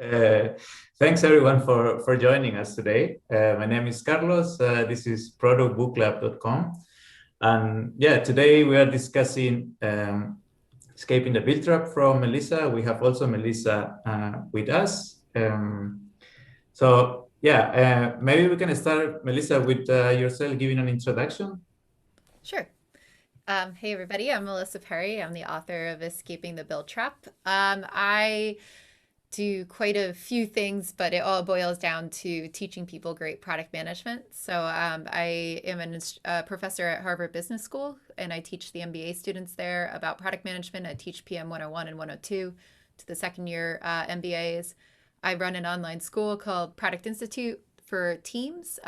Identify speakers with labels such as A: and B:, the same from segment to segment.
A: Uh, Thanks everyone for joining us today. My name is Carlos. This is productbooklab.com. And yeah, today we are discussing escaping the build trap from Melissa. We have also Melissa with us. Maybe we can start, Melissa, with yourself giving an introduction.
B: Sure. Hey, everybody. I'm Melissa Perri. I'm the author of Escaping the Build Trap. I do quite a few things, but it all boils down to teaching people great product management. I am a professor at Harvard Business School, and I teach the MBA students there about product management. I teach PM 101 and 102 to the second year MBAs. I run an online school called Product Institute for teams.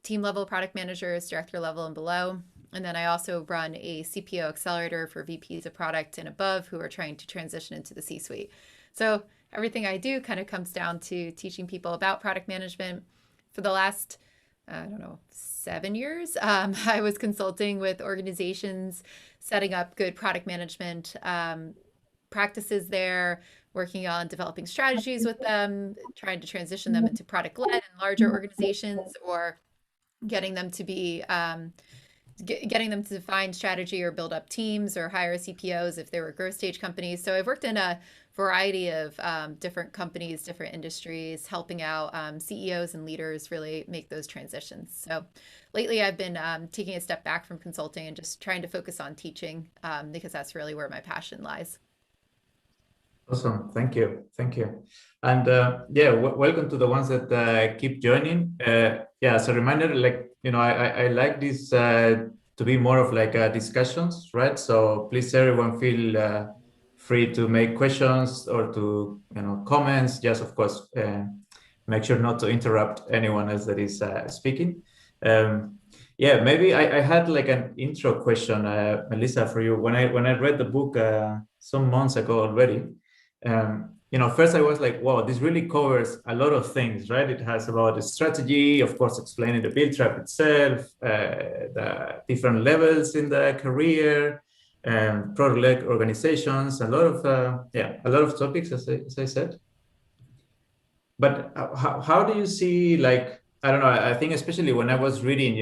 B: Team level product managers, director level and below. And then I also run a CPO accelerator for VPs of product and above who are trying to transition into the C-suite. So everything I do kind of comes down to teaching people about product management. For the last, 7 years, I was consulting with organizations, setting up good product management practices there, working on developing strategies with them, trying to transition them into product-led in larger organizations, or getting them to be getting them to define strategy or build up teams or hire CPOs if they were growth stage companies. So I've worked in a variety of different companies, different industries, helping out CEOs and leaders really make those transitions. So lately I've been taking a step back from consulting and just trying to focus on teaching because that's really where my passion lies.
A: Awesome. Thank you. Thank you. And welcome to the ones that keep joining. As a reminder, I like this to be more of like discussions, right? So please, everyone, feel free to make questions or to, comments. Just, of course, make sure not to interrupt anyone else that is speaking. Maybe I had like an intro question, Melissa, for you. When I read the book some months ago already, first I was like, wow, this really covers a lot of things, right? It has about the strategy, of course, explaining the build trap itself, the different levels in the career, product-led organizations, a lot of topics, as I said. But how do you see, like, I don't know, I think especially when I was reading,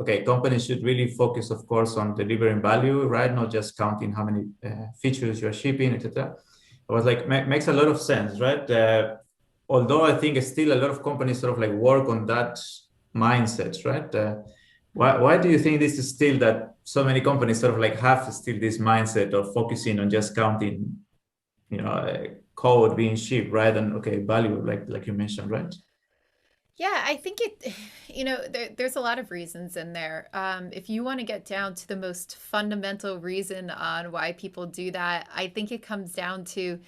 A: okay, companies should really focus, of course, on delivering value, right? Not just counting how many features you're shipping, etc. I was like, makes a lot of sense, right? Although I think still a lot of companies sort of like work on that mindset, right? Why do you think this is still that so many companies sort of like have still this mindset of focusing on just counting, code being shipped, right? And okay, value, like you mentioned, right?
B: Yeah, I think there's a lot of reasons in there. If you want to get down to the most fundamental reason on why people do that, I think it comes down to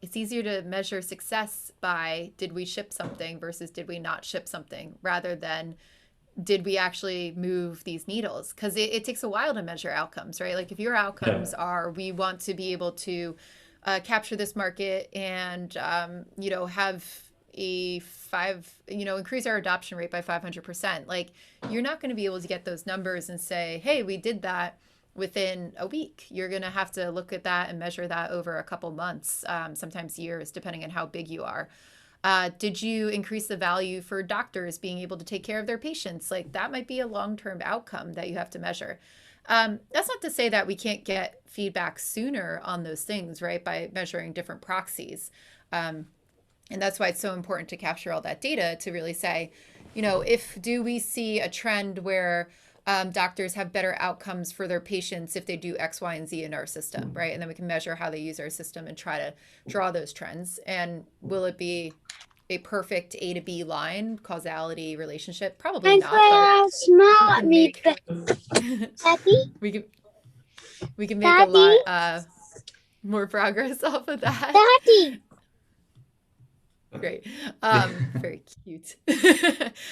B: it's easier to measure success by did we ship something versus did we not ship something rather than did we actually move these needles? Because it takes a while to measure outcomes, right? Like if your
A: Yeah.
B: outcomes are we want to be able to capture this market and have increase our adoption rate by 500%. Like you're not going to be able to get those numbers and say, hey, we did that within a week. You're going to have to look at that and measure that over a couple months, sometimes years, depending on how big you are. Did you increase the value for doctors being able to take care of their patients? Like that might be a long-term outcome that you have to measure. That's not to say that we can't get feedback sooner on those things, right? By measuring different proxies. And that's why it's so important to capture all that data to really say, if do we see a trend where doctors have better outcomes for their patients if they do X, Y, and Z in our system, right? And then we can measure how they use our system and try to draw those trends. And will it be a perfect A to B line causality relationship? Probably not, but we can make
C: Daddy,
B: we can make a
C: Daddy,
B: lot more progress off of that.
C: Daddy.
B: Great. Very cute.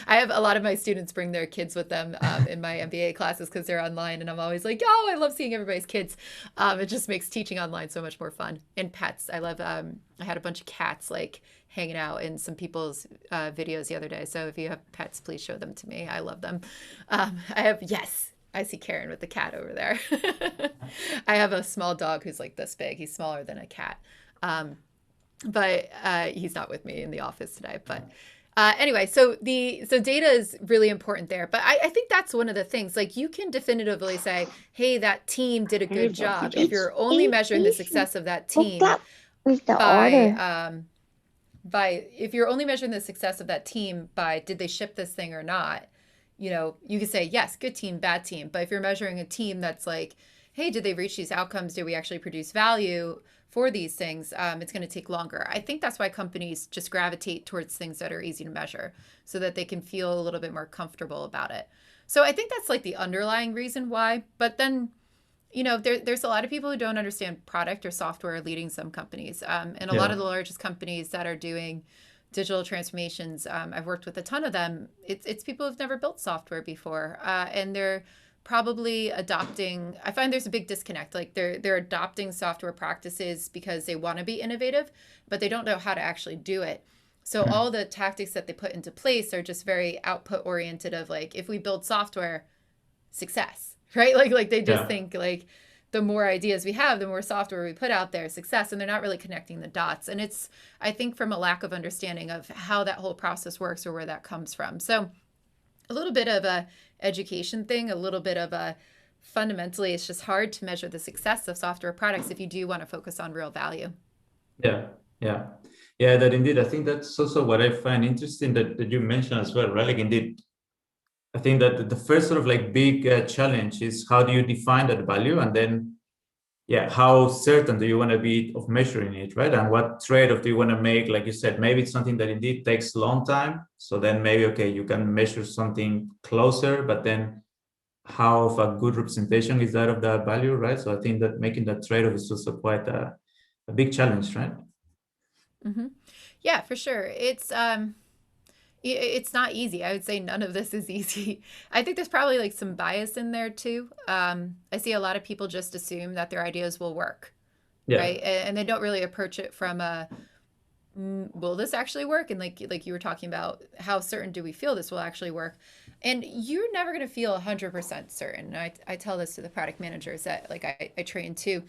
B: I have a lot of my students bring their kids with them in my MBA classes because they're online, and I'm always like, oh, I love seeing everybody's kids. It just makes teaching online so much more fun. And pets. I love, I had a bunch of cats like hanging out in some people's videos the other day. So if you have pets, please show them to me. I love them. Yes, I see Karen with the cat over there. I have a small dog who's like this big. He's smaller than a cat. but he's not with me in the office today. But anyway, so data is really important there. But I think that's one of the things. Like you can definitively say, hey, that team did a good job. If you're only measuring the success of that team by if you're only measuring the success of that team by did they ship this thing or not, you could say, yes, good team, bad team. But if you're measuring a team that's like, hey, did they reach these outcomes? Did we actually produce value for these things? It's going to take longer. I think that's why companies just gravitate towards things that are easy to measure so that they can feel a little bit more comfortable about it. So I think that's like the underlying reason why. But then, there's a lot of people who don't understand product or software leading some companies. And a lot of the largest companies that are doing digital transformations, I've worked with a ton of them. It's people who've never built software before. And they're probably adopting, I find there's a big disconnect. Like they're adopting software practices because they want to be innovative, but they don't know how to actually do it. So all the tactics that they put into place are just very output oriented of like, if we build software, success, right? Like they just think like the more ideas we have, the more software we put out there, success. And they're not really connecting the dots. And it's, I think, from a lack of understanding of how that whole process works or where that comes from. So a little bit of a education thing, a little bit of a fundamentally, it's just hard to measure the success of software products if you do want to focus on real value.
A: Yeah, that indeed. I think that's also what I find interesting that you mentioned as well, right? Like indeed, I think that the first sort of like big challenge is how do you define that value, and then how certain do you want to be of measuring it, right? And what trade-off do you want to make? Like you said, maybe it's something that indeed takes a long time. So then maybe, okay, you can measure something closer, but then how of a good representation is that of that value, right? So I think that making that trade-off is also quite a big challenge, right?
B: Mm-hmm. Yeah, for sure. It's not easy. I would say none of this is easy. I think there's probably like some bias in there too. I see a lot of people just assume that their ideas will work, right? And they don't really approach it from will this actually work? And like you were talking about, how certain do we feel this will actually work? And you're never going to feel 100% certain. I tell this to the product managers that like I train too.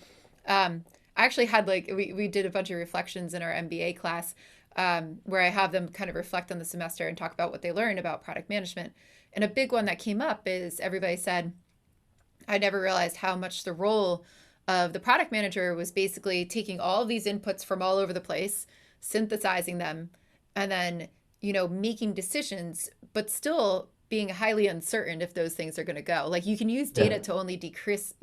B: I actually had we did a bunch of reflections in our MBA class where I have them kind of reflect on the semester and talk about what they learned about product management. And a big one that came up is everybody said, I never realized how much the role of the product manager was basically taking all of these inputs from all over the place, synthesizing them, and then, making decisions, but still being highly uncertain if those things are going to go. Like you can use data to only decrease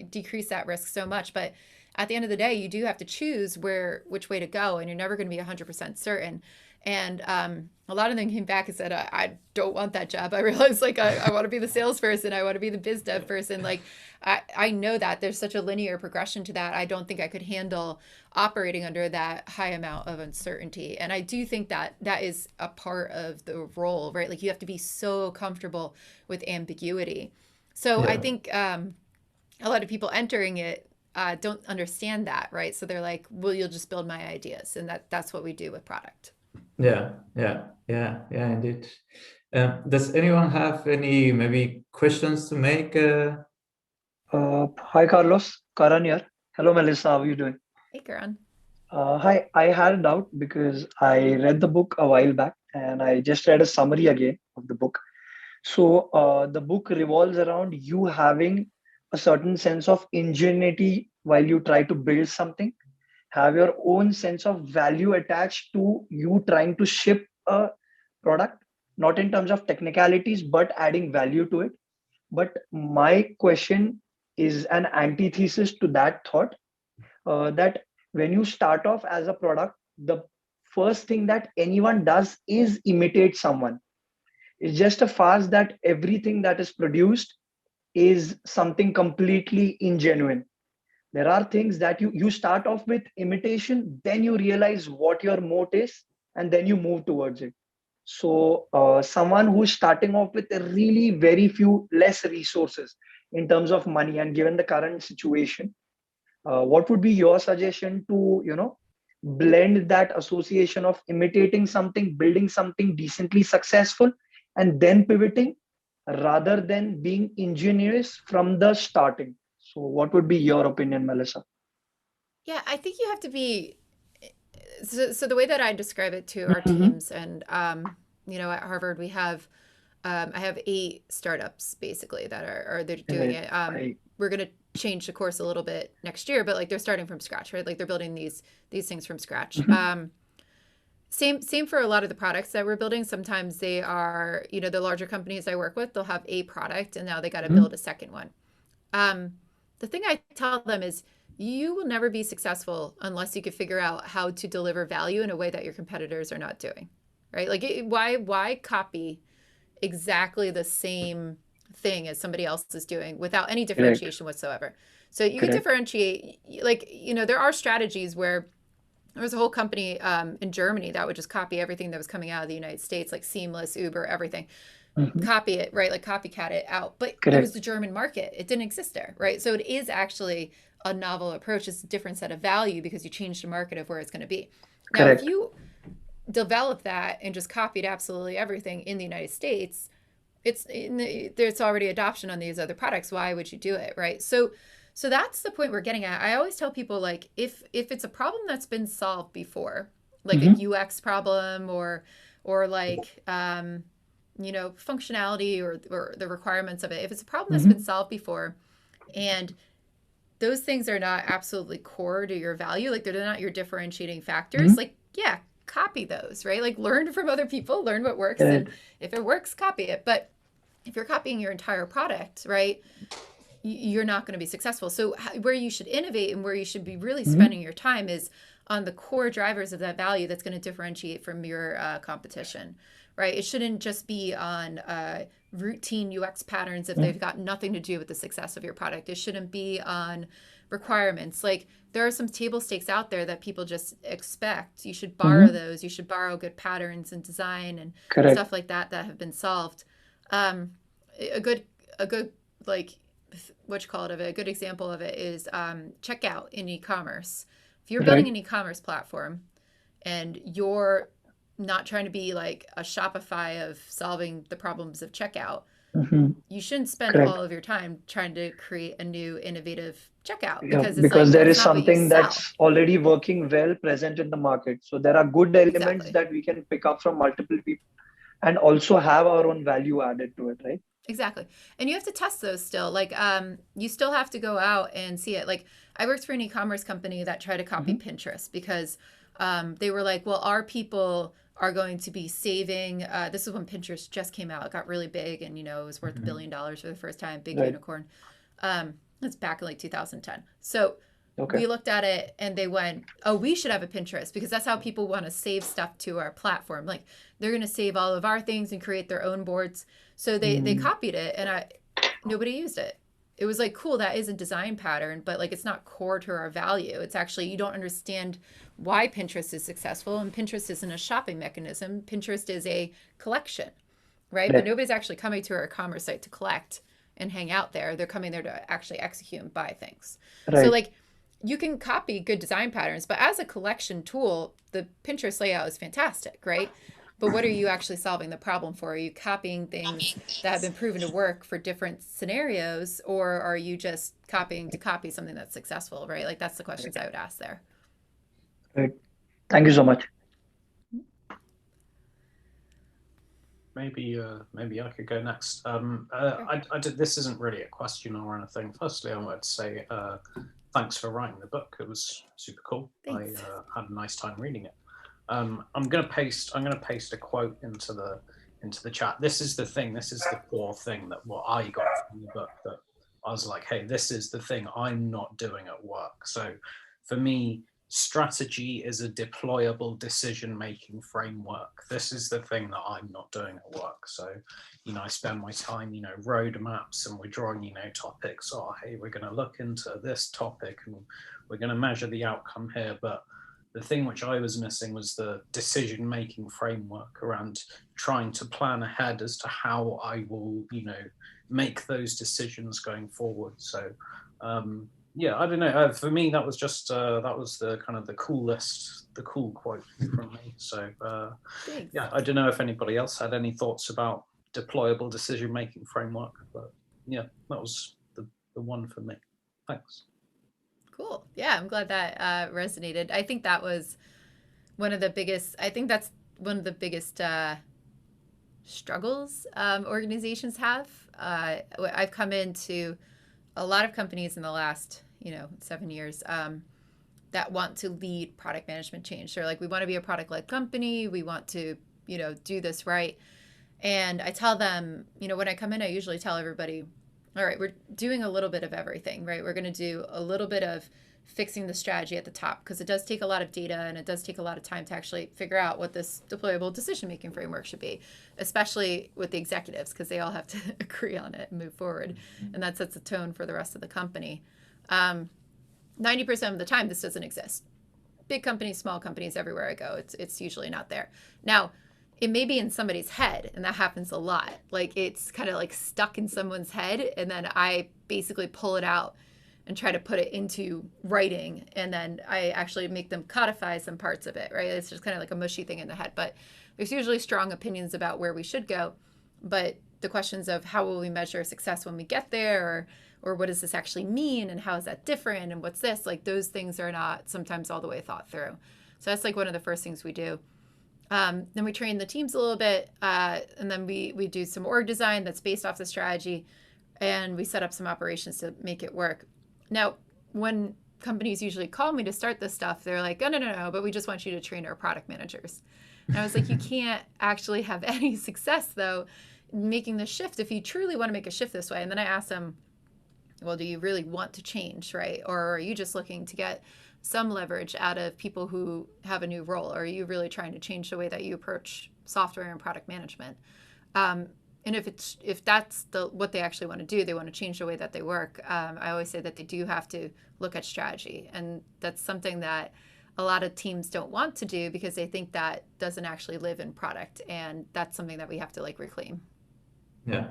B: that risk so much, but at the end of the day, you do have to choose which way to go, and you're never going to be 100% certain. And a lot of them came back and said, I don't want that job. I realized I want to be the salesperson. I want to be the biz dev person. Like I know that there's such a linear progression to that. I don't think I could handle operating under that high amount of uncertainty. And I do think that is a part of the role, right? Like you have to be so comfortable with ambiguity. So I think a lot of people entering it don't understand that, right? So they're like, well, you'll just build my ideas. And that's what we do with product.
A: Yeah, indeed. Does anyone have any maybe questions to make?
D: Hi, Carlos. Karan here. Hello, Melissa. How are you doing?
B: Hey, Karan.
D: Hi. I had a doubt because I read the book a while back and I just read a summary again of the book. So the book revolves around you having a certain sense of ingenuity while you try to build something, have your own sense of value attached to you trying to ship a product, not in terms of technicalities, but adding value to it. But my question is an antithesis to that thought, that when you start off as a product, the first thing that anyone does is imitate someone. It's just a farce that everything that is produced is something completely ingenuine. There are things that you start off with imitation, then you realize what your moat is, and then you move towards it. So someone who's starting off with a really very few less resources in terms of money, and given the current situation, what would be your suggestion to blend that association of imitating something, building something decently successful, and then pivoting, rather than being ingenious from the starting? So what would be your opinion, Melissa?
B: Yeah, I think you have to be So the way that I describe it to our teams, and you know, at Harvard we have I have 8 startups basically that are they're doing it. We're gonna change the course a little bit next year, but like they're starting from scratch, right? Like they're building these things from scratch. Same for a lot of the products that we're building. Sometimes they are, you know, the larger companies I work with, they'll have a product and now they got to build a second one. The thing I tell them is you will never be successful unless you can figure out how to deliver value in a way that your competitors are not doing, right? Like why copy exactly the same thing as somebody else is doing without any differentiation whatsoever? So you can differentiate, like, you know, there are strategies where there was a whole company in Germany that would just copy everything that was coming out of the United States, like Seamless, Uber, everything. Copy it, right? Like copycat it out. But it was the German market. It didn't exist there, right? So it is actually a novel approach. It's a different set of value because you changed the market of where it's going to be. Now, if you develop that and just copied absolutely everything in the United States, there's already adoption on these other products. Why would you do it, right? So that's the point we're getting at. I always tell people, like, if it's a problem that's been solved before, like a UX problem or like you know, functionality or the requirements of it, if it's a problem that's been solved before and those things are not absolutely core to your value, like they're not your differentiating factors, like, yeah, copy those, right? Like learn from other people, learn what works, and if it works, copy it. But if you're copying your entire product, right, you're not going to be successful. So where you should innovate and where you should be really spending your time is on the core drivers of that value that's going to differentiate from your competition, right? It shouldn't just be on routine UX patterns if they've got nothing to do with the success of your product. It shouldn't be on requirements. Like there are some table stakes out there that people just expect. You should borrow those. You should borrow good patterns and design and stuff like that have been solved. A good like what you call it of it, a good example of it is checkout in e-commerce. If you're building an e-commerce platform and you're not trying to be like a Shopify of solving the problems of checkout, you shouldn't spend all of your time trying to create a new innovative checkout
D: because there is something that's already working well present in the market. So there are good elements that we can pick up from multiple people and also have our own value added to it, right?
B: Exactly. And you have to test those still. Like you still have to go out and see it. Like I worked for an e-commerce company that tried to copy Pinterest because they were like, well, our people are going to be saving. This is when Pinterest just came out. It got really big and, you know, it was worth $1 billion for the first time. Big unicorn. That's back in like 2010. So we looked at it and they went, oh, we should have a Pinterest because that's how people want to save stuff to our platform. Like they're going to save all of our things and create their own boards. So they copied it and nobody used it. It was like, cool, that is a design pattern, but like it's not core to our value. It's actually, you don't understand why Pinterest is successful, and Pinterest isn't a shopping mechanism. Pinterest is a collection, right? But nobody's actually coming to our commerce site to collect and hang out there. They're coming there to actually execute and buy things. So like you can copy good design patterns, but as a collection tool, the Pinterest layout is fantastic, right? But what are you actually solving the problem for? Are you copying things that have been proven to work for different scenarios, or are you just copying to copy something that's successful, right? Like that's the questions I would ask there.
D: Right. Thank you so much.
E: Maybe I could go next. This isn't really a question or anything. Firstly, I wanted to say thanks for writing the book. It was super cool. Thanks. I had a nice time reading it. I'm gonna paste a quote into the chat. This is the thing. This is the core thing that what I got from the book, that I was like, hey, this is the thing I'm not doing at work. So for me, strategy is a deployable decision-making framework. This is the thing that I'm not doing at work. So, you know, I spend my time, you know, roadmaps, and we're drawing, you know, topics. Oh, hey, we're going to look into this topic and we're going to measure the outcome here. But the thing which I was missing was the decision-making framework around trying to plan ahead as to how I will, you know, make those decisions going forward. So, yeah, I don't know. For me, that was just that was the kind of the cool quote from me. So, yeah, I don't know if anybody else had any thoughts about deployable decision-making framework, but yeah, that was the one for me. Thanks.
B: Cool. Yeah, I'm glad that resonated. I think that was one of the biggest, I think that's one of the biggest struggles organizations have. I've come into a lot of companies in the last, 7 years that want to lead product management change. They're like, we want to be a product-led company. We want to, do this right. And I tell them, when I come in, I usually tell everybody, all right, we're doing a little bit of everything, right? We're going to do a little bit of fixing the strategy at the top, because it does take a lot of data and it does take a lot of time to actually figure out what this deployable decision-making framework should be, especially with the executives, because they all have to agree on it and move forward. And that sets the tone for the rest of the company. 90% of the time, this doesn't exist. Big companies, small companies, everywhere I go, it's usually not there. Now, it may be in somebody's head, and that happens a lot. Like, it's kind of like stuck in someone's head, and then I basically pull it out and try to put it into writing, and then I actually make them codify some parts of it, right? It's just kind of like a mushy thing in the head. But there's usually strong opinions about where we should go. But the questions of how will we measure success when we get there, or what does this actually mean, and how is that different, and what's this? Like, those things are not sometimes all the way thought through. So that's like one of the first things we do. Then we train the teams a little bit, and then we do some org design that's based off the strategy, and we set up some operations to make it work. Now, when companies usually call me to start this stuff, they're like, oh, no, but we just want you to train our product managers. And I was like, you can't actually have any success, though, making the shift if you truly want to make a shift this way. And then I asked them, well, do you really want to change, right? Or are you just looking to get some leverage out of people who have a new role? Or are you really trying to change the way that you approach software and product management? And if that's what they actually want to do, they want to change the way that they work. I always say that they do have to look at strategy, and that's something that a lot of teams don't want to do because they think that doesn't actually live in product, and that's something that we have to reclaim.
A: Yeah.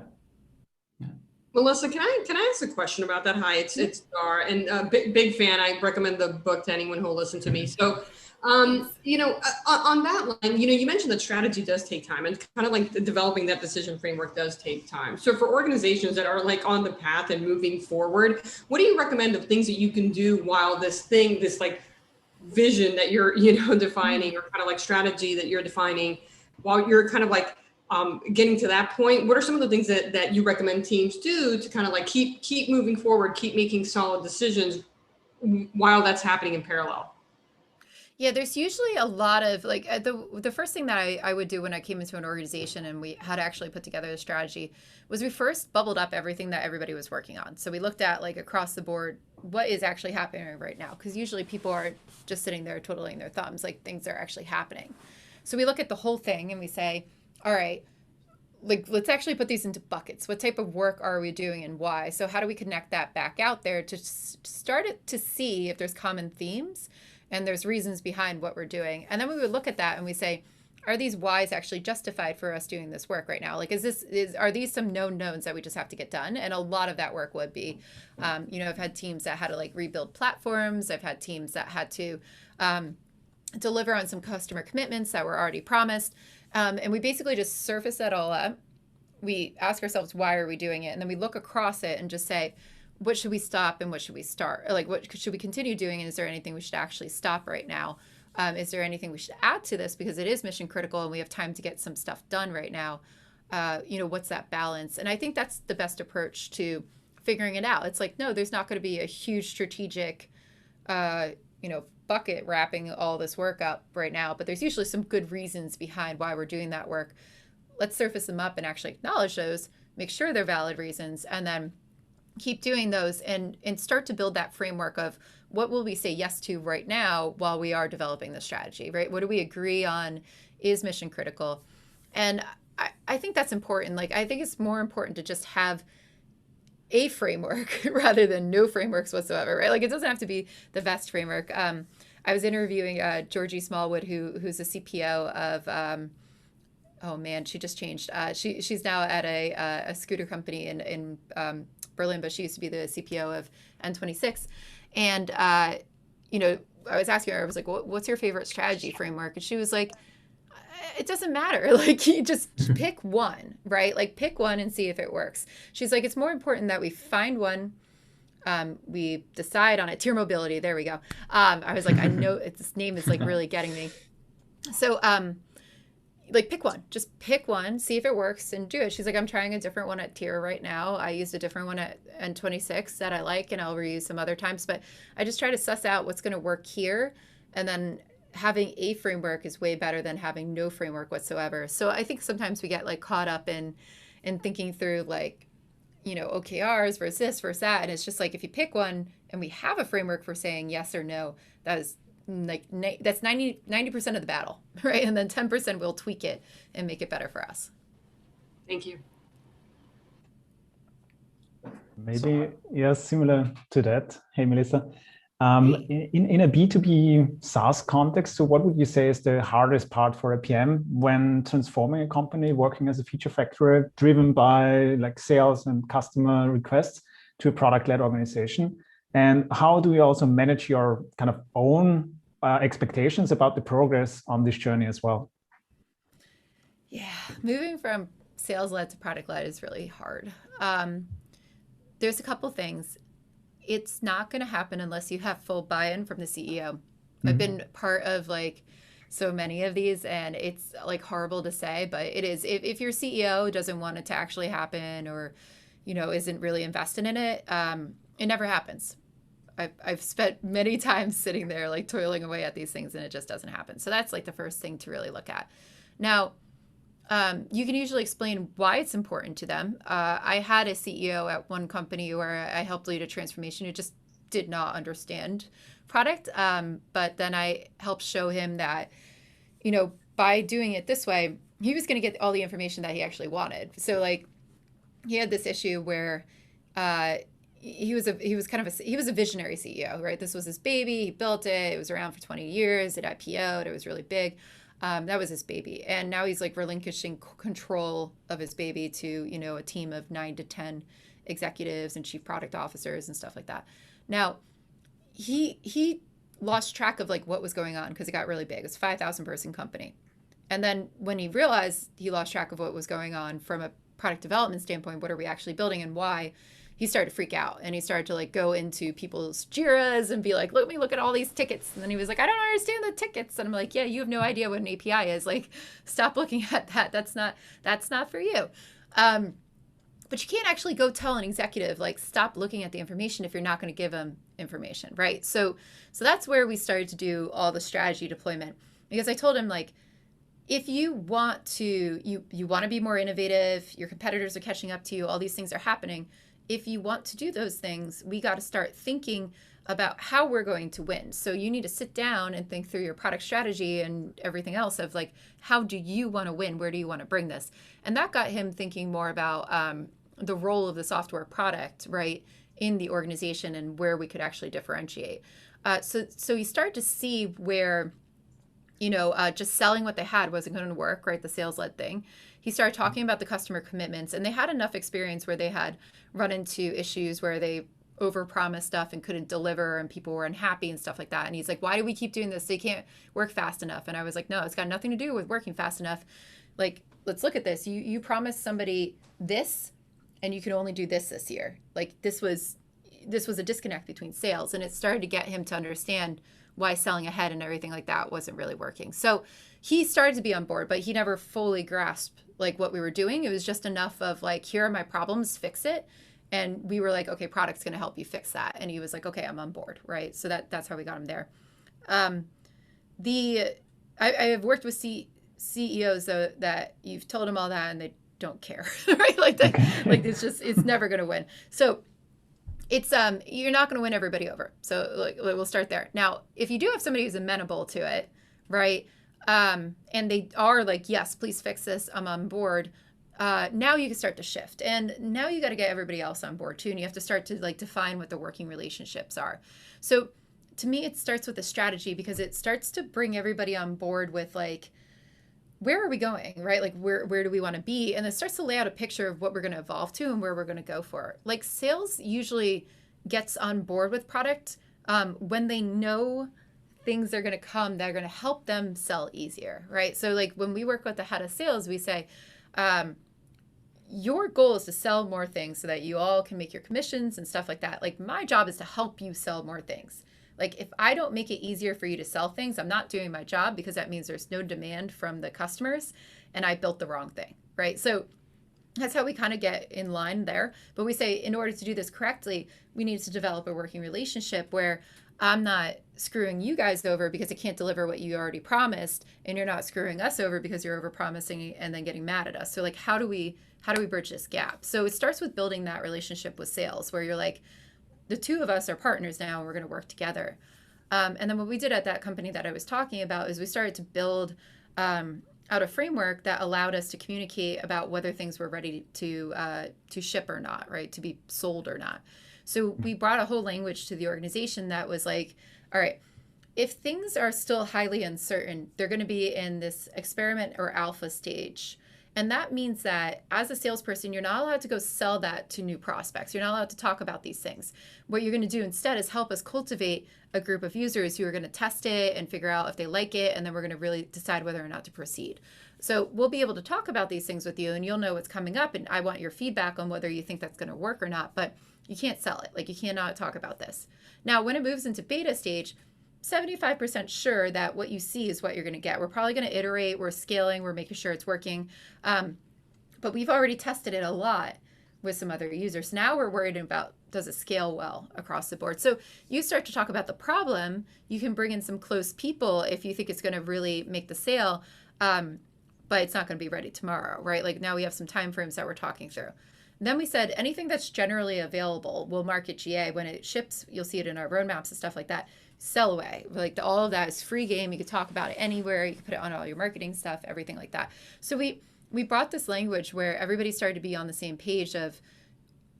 F: Melissa, can I ask a question about that? Hi, it's Dar, and big fan. I recommend the book to anyone who will listen to me. So. On that line, you mentioned that strategy does take time, and kind of like developing that decision framework does take time. So for organizations that are on the path and moving forward, what do you recommend of things that you can do while this vision that you're, defining, or kind of strategy that you're defining, while you're kind of getting to that point? What are some of the things that you recommend teams do to kind of keep moving forward, keep making solid decisions while that's happening in parallel?
B: Yeah, there's usually a lot of the first thing that I would do when I came into an organization and we had to actually put together a strategy was we first bubbled up everything that everybody was working on. So we looked at across the board, what is actually happening right now? Because usually people aren't just sitting there twiddling their thumbs, things are actually happening. So we look at the whole thing and we say, all right, let's actually put these into buckets. What type of work are we doing and why? So how do we connect that back out there to start to see if there's common themes and there's reasons behind what we're doing? And then we would look at that and we say, are these whys actually justified for us doing this work right now? Are these some known knowns that we just have to get done? And a lot of that work would be, I've had teams that had to rebuild platforms. I've had teams that had to deliver on some customer commitments that were already promised. And we basically just surface that all up. We ask ourselves, why are we doing it? And then we look across it and just say, what should we stop and what should we start? Or what should we continue doing? And is there anything we should actually stop right now? Is there anything we should add to this because it is mission critical and we have time to get some stuff done right now? What's that balance? And I think that's the best approach to figuring it out. It's no, there's not going to be a huge strategic, bucket wrapping all this work up right now, but there's usually some good reasons behind why we're doing that work. Let's surface them up and actually acknowledge those, make sure they're valid reasons, and then keep doing those and start to build that framework of what will we say yes to right now while we are developing the strategy, right? What do we agree on is mission critical? And I think that's important. I think it's more important to just have a framework rather than no frameworks whatsoever, right? It doesn't have to be the best framework. I was interviewing Georgie Smallwood, who's a CPO of, oh man, she just changed. She's now at a scooter company in Berlin, but she used to be the CPO of N26. And, I was asking her, I was like, what's your favorite strategy framework? And she was like, it doesn't matter. You just pick one, right? Pick one and see if it works. She's like, it's more important that we find one. We decide on it. Tier mobility. There we go. I was like, I know this name is really getting me. So, like pick one, just pick one, see if it works and do it. She's like, I'm trying a different one at Tier right now. I used a different one at N26 that I like, and I'll reuse some other times, but I just try to suss out what's going to work here. And then having a framework is way better than having no framework whatsoever. So I think sometimes we get like caught up in thinking through like, you know, OKRs versus this versus that. And it's just like, if you pick one and we have a framework for saying yes or no, that is like that's 90% of the battle, right? And then 10% we'll tweak it and make it better for us.
F: Thank you.
G: Maybe, yeah, similar to that. Hey, Melissa. In a B2B SaaS context, so what would you say is the hardest part for a PM when transforming a company working as a feature factory driven by like sales and customer requests to a product-led organization? And how do you also manage your kind of own expectations about the progress on this journey as well?
B: Yeah, moving from sales-led to product-led is really hard. There's a couple things. It's not going to happen unless you have full buy-in from the CEO. Mm-hmm. I've been part of like so many of these, and it's like horrible to say, but it is. If your CEO doesn't want it to actually happen, or, you know, isn't really invested in it, it never happens. I've spent many times sitting there like toiling away at these things, and it just doesn't happen. So that's like the first thing to really look at. Now, you can usually explain why it's important to them. I had a CEO at one company where I helped lead a transformation who just did not understand product. But then I helped show him that, you know, by doing it this way, he was going to get all the information that he actually wanted. So like he had this issue where he was a visionary CEO, right? This was his baby. He built it. It was around for 20 years. It IPO'd. It was really big. That was his baby. And now he's like relinquishing control of his baby to, you know, a team of 9 to 10 executives and chief product officers and stuff like that. Now, he lost track of like what was going on because it got really big. It was a 5,000 person company. And then when he realized he lost track of what was going on from a product development standpoint, what are we actually building and why, he started to freak out, and he started to like go into people's Jiras and be like, let me look at all these tickets. And then he was like, I don't understand the tickets. And I'm like, yeah, you have no idea what an API is. Like, stop looking at that. That's not for you. But you can't actually go tell an executive, like, stop looking at the information if you're not going to give them information, right? So that's where we started to do all the strategy deployment, because I told him, like, if you want to, you want to be more innovative, your competitors are catching up to you, all these things are happening. If you want to do those things, we got to start thinking about how we're going to win. So you need to sit down and think through your product strategy and everything else of like, how do you want to win? Where do you want to bring this? And that got him thinking more about the role of the software product, right, in the organization and where we could actually differentiate. So he started to see where, you know, just selling what they had wasn't going to work, right? The sales-led thing. He started talking about the customer commitments, and they had enough experience where they had run into issues where they overpromised stuff and couldn't deliver, and people were unhappy and stuff like that. And he's like, why do we keep doing this? They can't work fast enough. And I was like, no, it's got nothing to do with working fast enough. Like, let's look at this. You promised somebody this, and you can only do this year. Like, this was a disconnect between sales, and it started to get him to understand why selling ahead and everything like that wasn't really working. So he started to be on board, but he never fully grasped like what we were doing. It was just enough of like, here are my problems, fix it. And we were like, okay, product's going to help you fix that. And he was like, okay, I'm on board, right? So that's how we got him there. I have worked with CEOs though, that you've told them all that and they don't care, right? Like it's never going to win. So it's you're not going to win everybody over. So like, we'll start there. Now, if you do have somebody who's amenable to it, right? And they are like, yes, please fix this, I'm on board. Now you can start to shift, and now you got to get everybody else on board too. And you have to start to like define what the working relationships are. So to me, it starts with a strategy, because it starts to bring everybody on board with like, where are we going, right? Like where do we want to be? And it starts to lay out a picture of what we're going to evolve to and where we're going to go for. Like sales usually gets on board with product when they know things are going to come that are going to help them sell easier, right? So like when we work with the head of sales, we say, your goal is to sell more things so that you all can make your commissions and stuff like that. Like my job is to help you sell more things. Like if I don't make it easier for you to sell things, I'm not doing my job, because that means there's no demand from the customers and I built the wrong thing, right? So that's how we kind of get in line there. But we say in order to do this correctly, we need to develop a working relationship where I'm not screwing you guys over because I can't deliver what you already promised, and you're not screwing us over because you're over promising and then getting mad at us. So like, how do we bridge this gap? So it starts with building that relationship with sales, where you're like, the two of us are partners now and we're going to work together. And then what we did at that company that I was talking about is we started to build out a framework that allowed us to communicate about whether things were ready to ship or not, right? To be sold or not. So we brought a whole language to the organization that was like, all right, if things are still highly uncertain, they're going to be in this experiment or alpha stage. And that means that as a salesperson, you're not allowed to go sell that to new prospects. You're not allowed to talk about these things. What you're going to do instead is help us cultivate a group of users who are going to test it and figure out if they like it. And then we're going to really decide whether or not to proceed. So we'll be able to talk about these things with you, and you'll know what's coming up. And I want your feedback on whether you think that's going to work or not. But you can't sell it. Like, you cannot talk about this. Now, when it moves into beta stage, 75% sure that what you see is what you're going to get. We're probably going to iterate, we're scaling, we're making sure it's working. But we've already tested it a lot with some other users. Now we're worried about, does it scale well across the board? So you start to talk about the problem. You can bring in some close people if you think it's going to really make the sale, but it's not going to be ready tomorrow, right? Like, now we have some time frames that we're talking through. Then we said anything that's generally available, we'll mark it GA. When it ships, you'll see it in our roadmaps and stuff like that. Sell away. Like, all of that is free game. You could talk about it anywhere. You can put it on all your marketing stuff, everything like that. So we brought this language where everybody started to be on the same page of,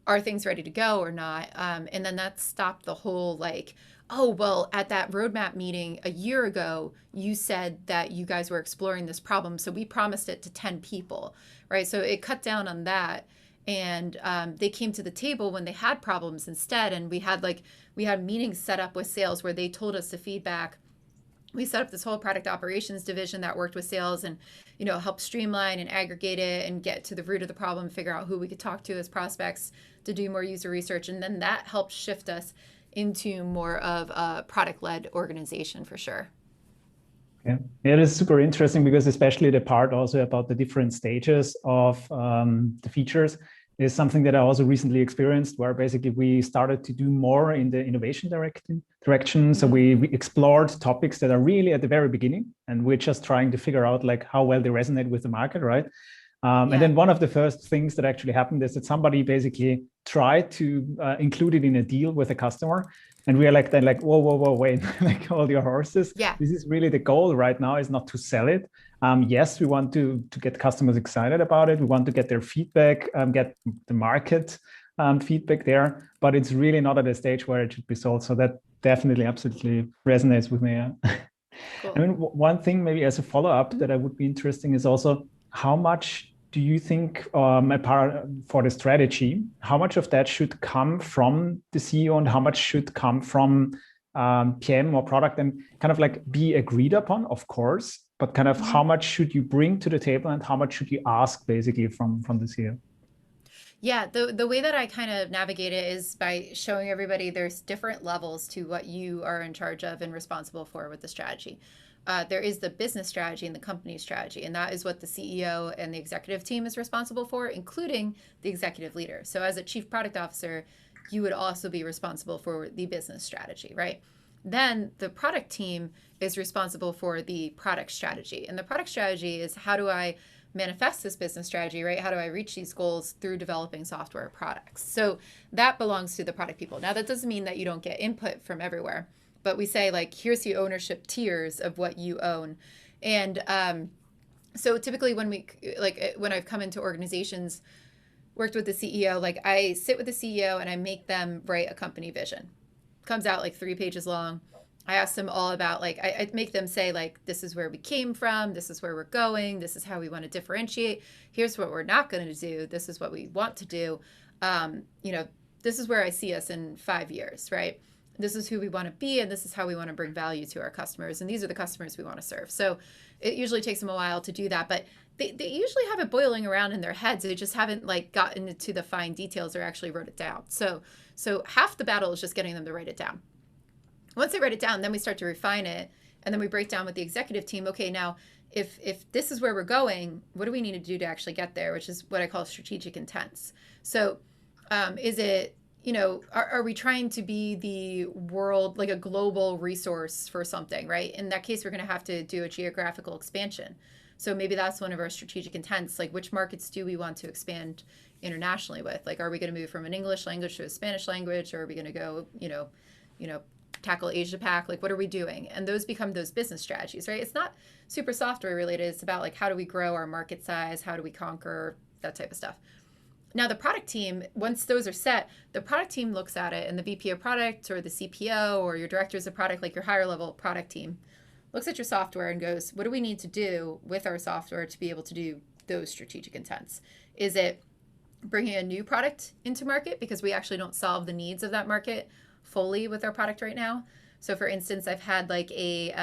B: are things ready to go or not? And then that stopped the whole like, oh, well, at that roadmap meeting a year ago, you said that you guys were exploring this problem, so we promised it to 10 people, right? So it cut down on that. And they came to the table when they had problems instead. And we had meetings set up with sales where they told us the feedback. We set up this whole product operations division that worked with sales and, helped streamline and aggregate it and get to the root of the problem, figure out who we could talk to as prospects to do more user research. And then that helped shift us into more of a product-led organization for sure.
G: Yeah, it is super interesting, because especially the part also about the different stages of the features is something that I also recently experienced, where basically we started to do more in the innovation direction. So we explored topics that are really at the very beginning, and we're just trying to figure out like how well they resonate with the market, right? And then one of the first things that actually happened is that somebody basically tried to include it in a deal with a customer. And we are like, whoa, wait, like, hold your horses.
B: Yeah.
G: This is really the goal right now, is not to sell it. Yes, we want to get customers excited about it. We want to get their feedback, get the market feedback there, but it's really not at a stage where it should be sold. So that definitely absolutely resonates with me. Cool. I mean, one thing maybe as a follow-up that I would be interesting is also, how much do you think, apart for the strategy, how much of that should come from the CEO and how much should come from PM or product, and kind of like be agreed upon, of course, but kind of how much should you bring to the table and how much should you ask basically from the CEO?
B: Yeah, the way that I kind of navigate it is by showing everybody there's different levels to what you are in charge of and responsible for with the strategy. There is the business strategy and the company strategy, and that is what the CEO and the executive team is responsible for, including the executive leader. So as a chief product officer, you would also be responsible for the business strategy, right? Then the product team is responsible for the product strategy. And the product strategy is, how do I manifest this business strategy, right? How do I reach these goals through developing software products? So that belongs to the product people. Now, that doesn't mean that you don't get input from everywhere, but we say, like, here's the ownership tiers of what you own. And so typically when I've come into organizations, worked with the CEO, like, I sit with the CEO and I make them write a company vision. Comes out like 3 pages long. I ask them all about, like, I make them say, like, this is where we came from, this is where we're going, this is how we want to differentiate, here's what we're not going to do, this is what we want to do, this is where I see us in 5 years, right? This is who we want to be, and this is how we want to bring value to our customers, and these are the customers we want to serve. So it usually takes them a while to do that, but they usually have it boiling around in their heads. They just haven't, like, gotten into the fine details or actually wrote it down. So half the battle is just getting them to write it down. Once I write it down, then we start to refine it. And then we break down with the executive team, okay, now if this is where we're going, what do we need to do to actually get there, which is what I call strategic intents. So is it, are we trying to be the world, like a global resource for something, right? In that case, we're going to have to do a geographical expansion. So maybe that's one of our strategic intents, like which markets do we want to expand internationally with? Like, are we going to move from an English language to a Spanish language, or are we going to go, tackle Asia Pac? Like, what are we doing? And those become those business strategies, right? It's not super software related. It's about like, how do we grow our market size? How do we conquer that type of stuff? Now the product team, once those are set, the product team looks at it, and the VP of product or the CPO or your directors of product, like your higher level product team, looks at your software and goes, what do we need to do with our software to be able to do those strategic intents? Is it bringing a new product into market because we actually don't solve the needs of that market fully with our product right now? So for instance, I've had like a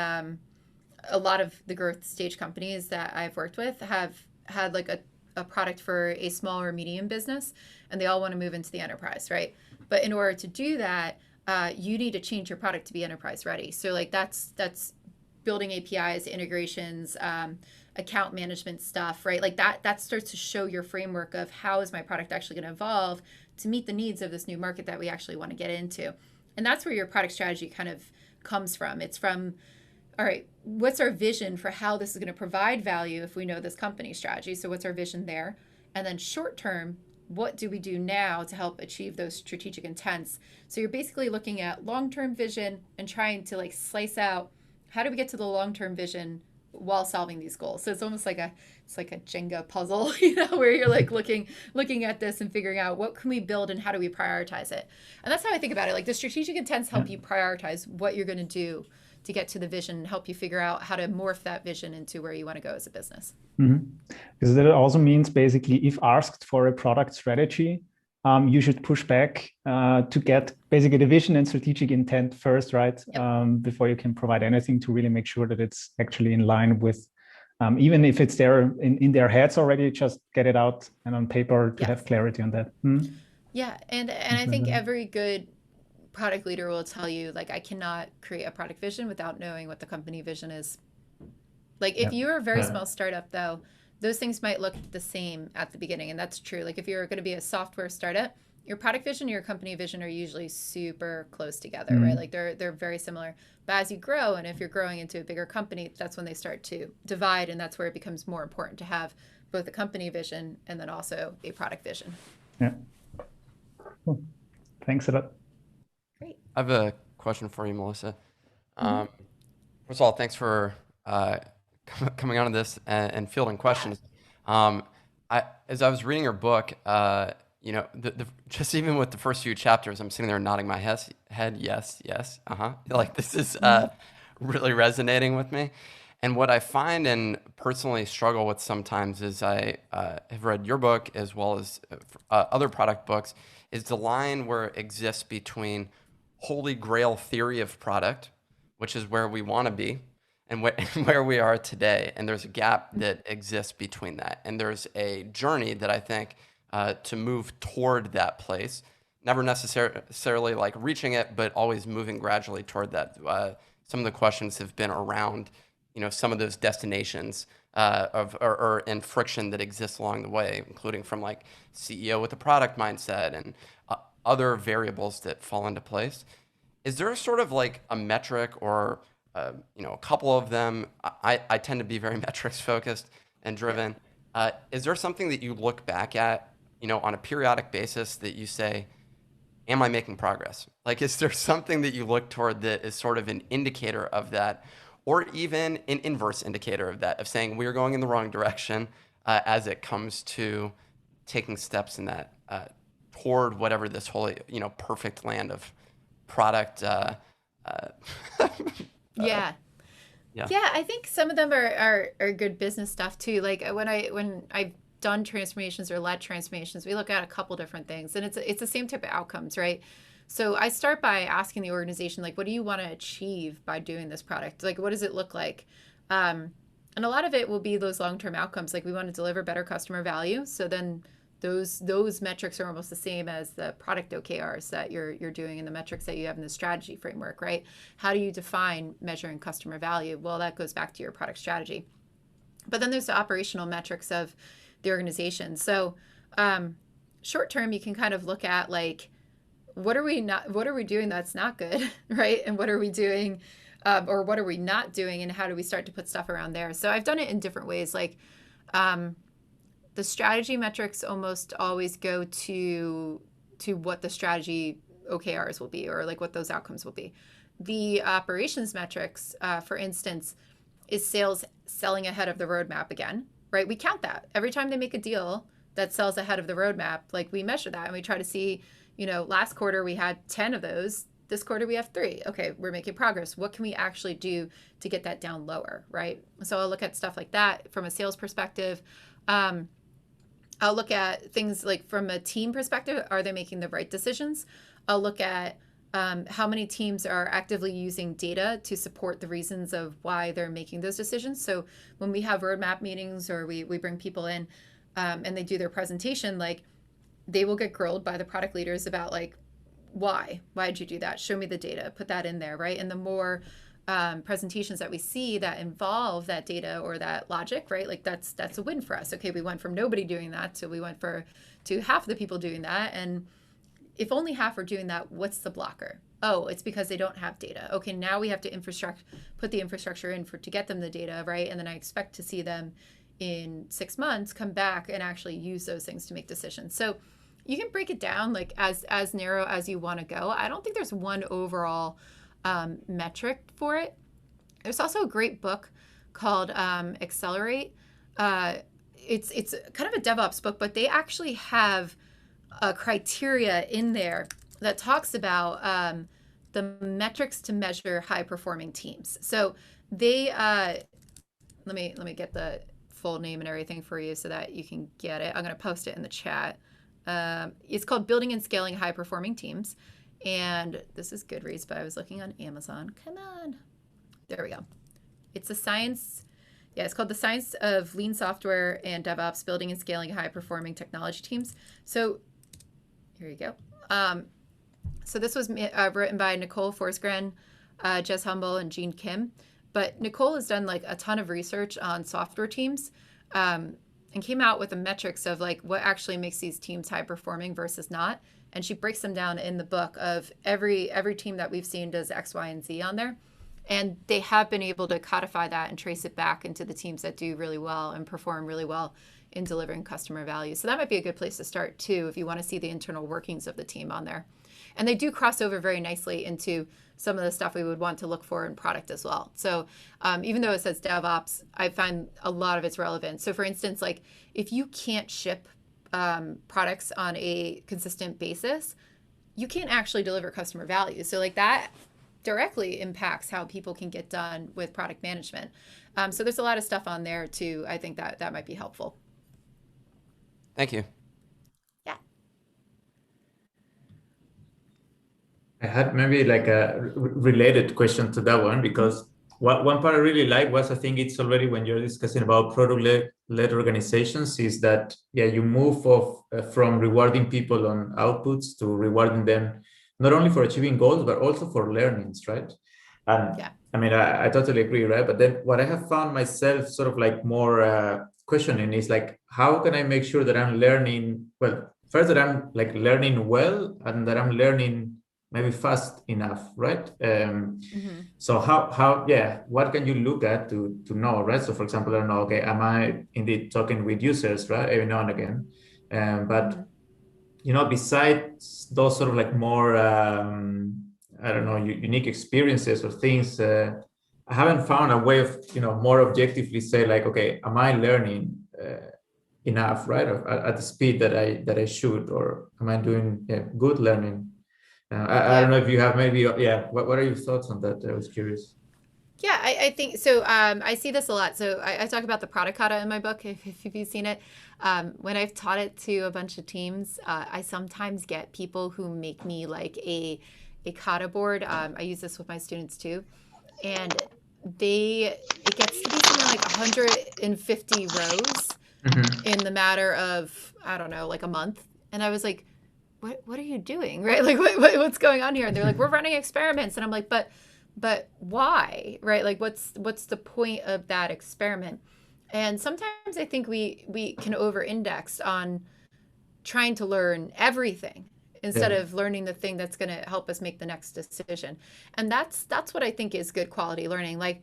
B: lot of the growth stage companies that I've worked with have had like a product for a small or medium business, and they all want to move into the enterprise, right? But in order to do that, you need to change your product to be enterprise ready. So like that's building APIs, integrations, account management stuff, right? Like that starts to show your framework of how is my product actually going to evolve to meet the needs of this new market that we actually want to get into. And that's where your product strategy kind of comes from. It's from, all right, what's our vision for how this is going to provide value if we know this company strategy? So what's our vision there? And then short term, what do we do now to help achieve those strategic intents? So you're basically looking at long-term vision and trying to like slice out, how do we get to the long-term vision while solving these goals? So it's almost like a Jenga puzzle, where you're like looking at this and figuring out what can we build and how do we prioritize it? And that's how I think about it. Like the strategic intents help you prioritize what you're going to do to get to the vision and help you figure out how to morph that vision into where you want to go as a business.
G: Mm-hmm. Because that also means basically if asked for a product strategy, you should push back to get basically the vision and strategic intent first, right? Yep. Before you can provide anything, to really make sure that it's actually in line with, even if it's there in their heads already, just get it out and on paper to have clarity on that.
B: Yeah, and I think every good product leader will tell you, like, I cannot create a product vision without knowing what the company vision is. Like if you're a very small startup though, those things might look the same at the beginning, and that's true. Like if you're going to be a software startup, your product vision and your company vision are usually super close together, right? Like they're very similar. But as you grow, and if you're growing into a bigger company, that's when they start to divide, and that's where it becomes more important to have both a company vision and then also a product vision.
G: Yeah. Cool. Thanks a lot.
B: Great.
H: I have a question for you, Melissa. First of all, thanks for coming on to this and fielding questions. As I was reading your book, just even with the first few chapters, I'm sitting there nodding my head, yes, like this is really resonating with me. And what I find and personally struggle with sometimes is I have read your book as well as other product books, is the line where it exists between holy grail theory of product, which is where we want to be, and where we are today. And there's a gap that exists between that. And there's a journey that I think to move toward that place, never necessarily like reaching it, but always moving gradually toward that. Some of the questions have been around, some of those destinations and friction that exists along the way, including from like CEO with a product mindset and other variables that fall into place. Is there sort of like a metric or a couple of them? I tend to be very metrics focused and driven. Is there something that you look back at, on a periodic basis that you say, am I making progress? Like, is there something that you look toward that is sort of an indicator of that, or even an inverse indicator of that, of saying we are going in the wrong direction as it comes to taking steps in that toward whatever this whole, perfect land of product.
B: Yeah, I think some of them are good business stuff too. Like when I've done transformations or led transformations, we look at a couple different things, and it's the same type of outcomes, right? So I start by asking the organization, like, what do you want to achieve by doing this product? Like, what does it look like? And a lot of it will be those long-term outcomes. Like we want to deliver better customer value. So then those metrics are almost the same as the product OKRs that you're doing and the metrics that you have in the strategy framework, right? How do you define measuring customer value? Well, that goes back to your product strategy. But then there's the operational metrics of the organization. So short term, you can kind of look at like, what are we doing that's not good, right? And what are we doing, or what are we not doing, and how do we start to put stuff around there? So I've done it in different ways. Like the strategy metrics almost always go to what the strategy OKRs will be, or like what those outcomes will be. The operations metrics, for instance, is sales selling ahead of the roadmap again, right? We count that every time they make a deal that sells ahead of the roadmap. Like we measure that and we try to see, last quarter we had 10 of those. This quarter we have 3. Okay, we're making progress. What can we actually do to get that down lower, right? So I'll look at stuff like that from a sales perspective. I'll look at things like from a team perspective. Are they making the right decisions? I'll look at how many teams are actively using data to support the reasons of why they're making those decisions. So when we have roadmap meetings or we bring people in and they do their presentation, like they will get grilled by the product leaders about like, why did you do that? Show me the data, put that in there, right? And the more presentations that we see that involve that data or that logic, right? Like that's a win for us. Okay, we went from nobody doing that to we went to half the people doing that. And if only half are doing that, what's the blocker? Oh, it's because they don't have data. Okay, now we have to put the infrastructure in to get them the data, right? And then I expect to see them in 6 months come back and actually use those things to make decisions. So you can break it down like as narrow as you want to go. I don't think there's one overall metric for it. There's also a great book called Accelerate. It's kind of a DevOps book, but they actually have a criteria in there that talks about the metrics to measure high performing teams. So they let me get the full name and everything for you so that you can get it. I'm going to post it in the chat. It's called Building and Scaling High Performing Teams. And this is Goodreads, but I was looking on Amazon. Come on. There we go. It's a science. Yeah, it's called The Science of Lean Software and DevOps, Building and Scaling High Performing Technology Teams. So here you go. So this was written by Nicole Forsgren, Jez Humble, and Gene Kim. But Nicole has done like a ton of research on software teams and came out with the metrics of like what actually makes these teams high performing versus not. And she breaks them down in the book of every team that we've seen does X, Y, and Z on there. And they have been able to codify that and trace it back into the teams that do really well and perform really well in delivering customer value. So that might be a good place to start too if you want to see the internal workings of the team on there. And they do cross over very nicely into some of the stuff we would want to look for in product as well. So even though it says DevOps, I find a lot of it's relevant. So for instance, like if you can't ship products on a consistent basis, you can't actually deliver customer value. So like that directly impacts how people can get done with product management. So there's a lot of stuff on there too. I think that might be helpful.
H: Thank you.
B: Yeah.
A: I had maybe like a related question to that one, because one part I really like was, I think it's already when you're discussing about product-led organizations, is that, yeah, you move from rewarding people on outputs to rewarding them not only for achieving goals, but also for learnings, right? And yeah. I mean, I totally agree, right? But then what I have found myself sort of like more questioning is like, how can I make sure that I'm learning, well, first that I'm like learning well and that I'm learning maybe fast enough, right? So how, yeah, what can you look at to know, right? So for example, I don't know, okay, am I indeed talking with users, right? Every now and again. But, you know, besides those sort of like more, I don't know, unique experiences or things, I haven't found a way of, you know, more objectively say like, okay, am I learning enough, right? Or at the speed that I should, or am I doing good learning? I don't know if you have maybe, yeah, what are your thoughts on that? I was curious.
B: Yeah, I think so. I see this a lot. So I talk about the product kata in my book, if you've seen it. When I've taught it to a bunch of teams, I sometimes get people who make me like a kata board. I use this with my students too. And it gets to be something like 150 rows in the matter of, I don't know, like a month. And I was like, what are you doing? Right? Like, what's going on here? And they're like, we're running experiments. And I'm like, but why? Right? Like, what's the point of that experiment? And sometimes I think we can over-index on trying to learn everything instead of learning the thing that's going to help us make the next decision. And that's what I think is good quality learning. Like,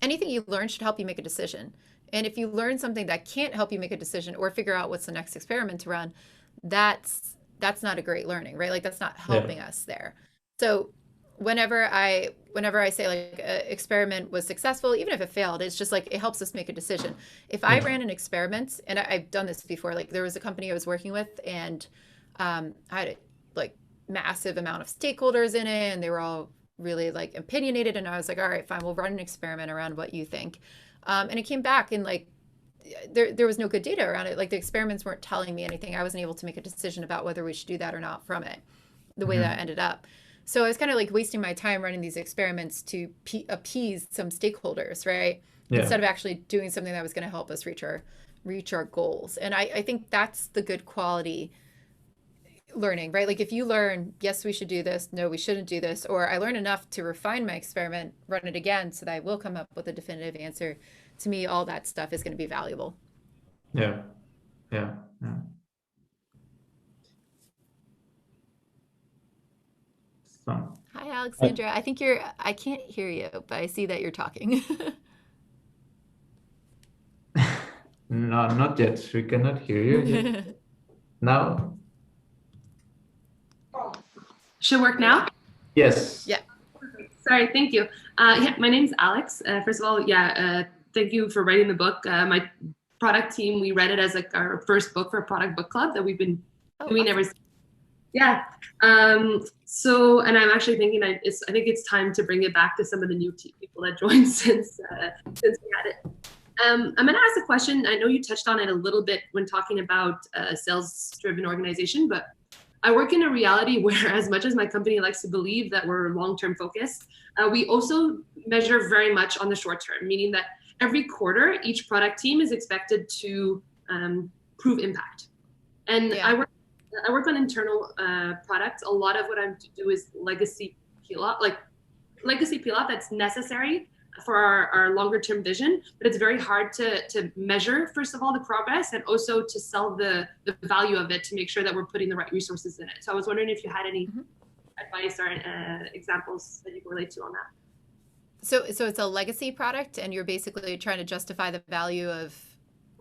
B: anything you learn should help you make a decision. And if you learn something that can't help you make a decision or figure out what's the next experiment to run, that's not a great learning, right? Like, that's not helping us there. So whenever I say like an experiment was successful, even if it failed, it's just like it helps us make a decision. If I ran an experiment, and I've done this before, like there was a company I was working with, and I had a like massive amount of stakeholders in it, and they were all really like opinionated, and I was like, all right, fine, we'll run an experiment around what you think. And it came back, and like there was no good data around it. Like, the experiments weren't telling me anything. I wasn't able to make a decision about whether we should do that or not from it, the way that ended up. So I was kind of like wasting my time running these experiments to appease some stakeholders, right? Instead of actually doing something that was going to help us reach our goals. And I think that's the good quality learning, right? Like, if you learn, yes, we should do this, no, we shouldn't do this, or I learn enough to refine my experiment, run it again so that I will come up with a definitive answer, to me, all that stuff is going to be valuable.
A: Yeah. So.
B: Hi, Alexandra. I think I can't hear you, but I see that you're talking.
A: No, not yet. We cannot hear you yet. Now?
I: Should work now?
A: Yes.
B: Yeah.
I: Sorry, thank you. My name's Alex. First of all, thank you for writing the book. My product team, we read it as like our first book for a product book club that we've been doing ever since. Yeah. So, and I'm actually thinking I think it's time to bring it back to some of the new people that joined since we had it. I'm going to ask a question. I know you touched on it a little bit when talking about a sales-driven organization, but I work in a reality where, as much as my company likes to believe that we're long-term focused, we also measure very much on the short term, meaning that every quarter, each product team is expected to prove impact. And I work on internal products. A lot of what I do is legacy peel-off that's necessary for our longer term vision, but it's very hard to measure, first of all, the progress, and also to sell the value of it, to make sure that we're putting the right resources in it. So I was wondering if you had any advice or examples that you can relate to on that.
B: So it's a legacy product, and you're basically trying to justify the value of,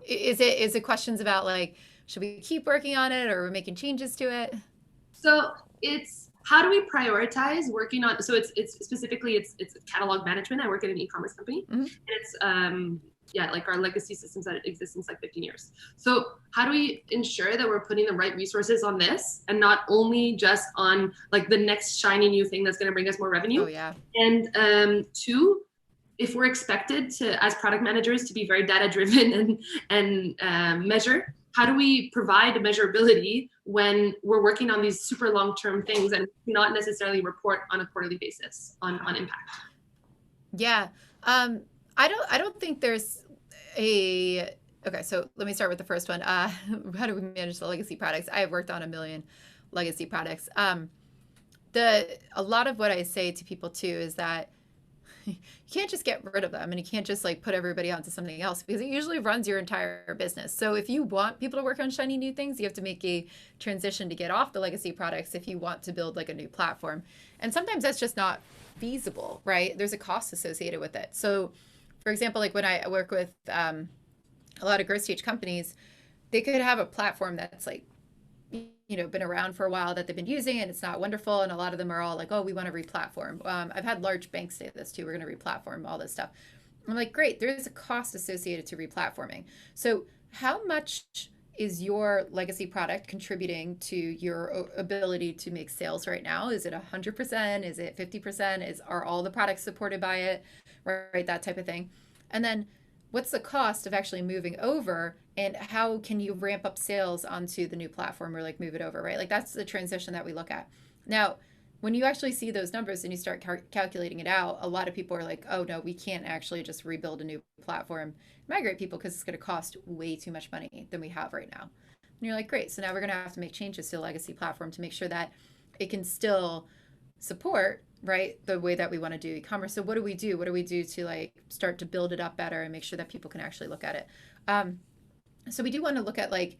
B: is it questions about like, should we keep working on it, or are we making changes to it?
I: So it's, how do we prioritize working on, so it's specifically, it's catalog management. I work at an e-commerce company, and it's, like our legacy systems that exist since like 15 years. So how do we ensure that we're putting the right resources on this, and not only just on like the next shiny new thing that's going to bring us more revenue?
B: Oh, yeah.
I: And two, if we're expected to, as product managers, to be very data driven and measure, how do we provide measurability when we're working on these super long-term things and not necessarily report on a quarterly basis on impact?
B: Yeah. I don't think there's okay, so let me start with the first one. How do we manage the legacy products? I have worked on 1 million legacy products. A lot of what I say to people too is that you can't just get rid of them, and you can't just like put everybody onto something else, because it usually runs your entire business. So if you want people to work on shiny new things, you have to make a transition to get off the legacy products if you want to build like a new platform. And sometimes that's just not feasible, right? There's a cost associated with it. So for example, like when I work with a lot of growth stage companies, they could have a platform that's like, been around for a while that they've been using, and it's not wonderful. And a lot of them are all like, oh, we want to replatform. I've had large banks say this too. We're going to replatform all this stuff. I'm like, great. There is a cost associated to replatforming. So how much is your legacy product contributing to your ability to make sales right now? Is it 100%? Is it 50%? Are all the products supported by it? Right? That type of thing. And then what's the cost of actually moving over, and how can you ramp up sales onto the new platform or like move it over, right? Like that's the transition that we look at. Now, when you actually see those numbers and you start calculating it out, a lot of people are like, oh no, we can't actually just rebuild a new platform, migrate people, because it's going to cost way too much money than we have right now. And you're like, great, so now we're going to have to make changes to the legacy platform to make sure that it can still support, right, the way that we want to do e-commerce. So what do we do? What do we do to like start to build it up better and make sure that people can actually look at it? So we do want to look at like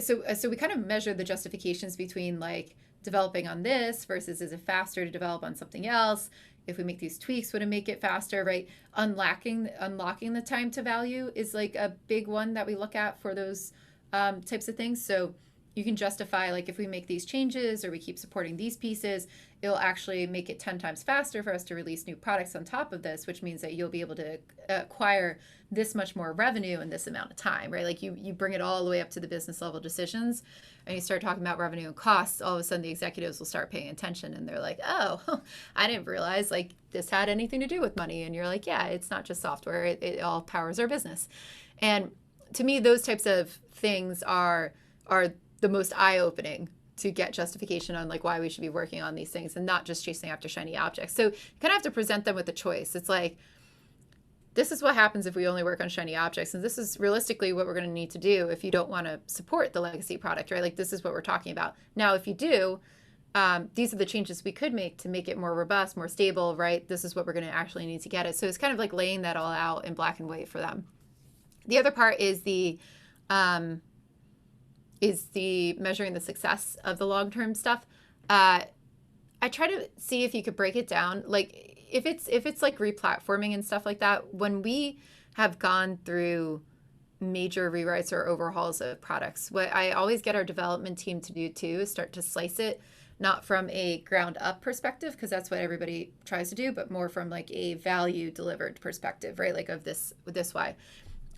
B: so we kind of measure the justifications between like developing on this versus is it faster to develop on something else? If we make these tweaks, would it make it faster, right? Unlocking the time to value is like a big one that we look at for those types of things. So you can justify, like, if we make these changes or we keep supporting these pieces, it'll actually make it 10 times faster for us to release new products on top of this, which means that you'll be able to acquire this much more revenue in this amount of time, right? Like you bring it all the way up to the business level decisions and you start talking about revenue and costs, all of a sudden the executives will start paying attention and they're like, oh, I didn't realize like this had anything to do with money. And you're like, yeah, it's not just software. It all powers our business. And to me, those types of things are the most eye-opening to get justification on like why we should be working on these things and not just chasing after shiny objects. So you kind of have to present them with a choice. It's like, this is what happens if we only work on shiny objects. And this is realistically what we're going to need to do if you don't want to support the legacy product, right? Like this is what we're talking about. Now, if you do, these are the changes we could make to make it more robust, more stable, right? This is what we're going to actually need to get it. So it's kind of like laying that all out in black and white for them. The other part is the measuring the success of the long-term stuff. I try to see if you could break it down. Like if it's like replatforming and stuff like that, when we have gone through major rewrites or overhauls of products, what I always get our development team to do too is start to slice it, not from a ground up perspective, because that's what everybody tries to do, but more from like a value delivered perspective, right? Like of this why.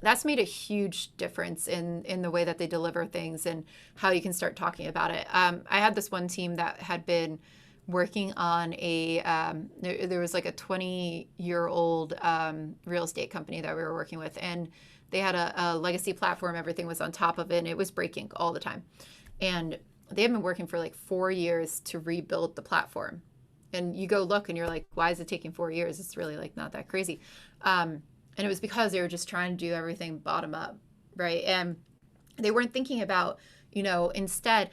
B: That's made a huge difference in the way that they deliver things and how you can start talking about it. I had this one team that had been working on there was like a 20-year-old real estate company that we were working with, and they had a legacy platform. Everything was on top of it, and it was breaking all the time. And they had been working for like 4 years to rebuild the platform. And you go look, and you're like, why is it taking 4 years? It's really like not that crazy. And it was because they were just trying to do everything bottom up, right? And they weren't thinking about, instead,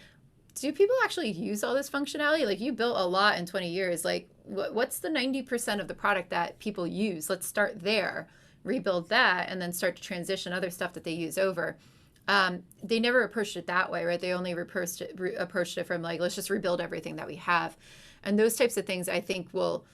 B: do people actually use all this functionality? Like you built a lot in 20 years. Like what's the 90% of the product that people use? Let's start there, rebuild that, and then start to transition other stuff that they use over. They never approached it that way, right? They only approached it from like, let's just rebuild everything that we have. And those types of things I think will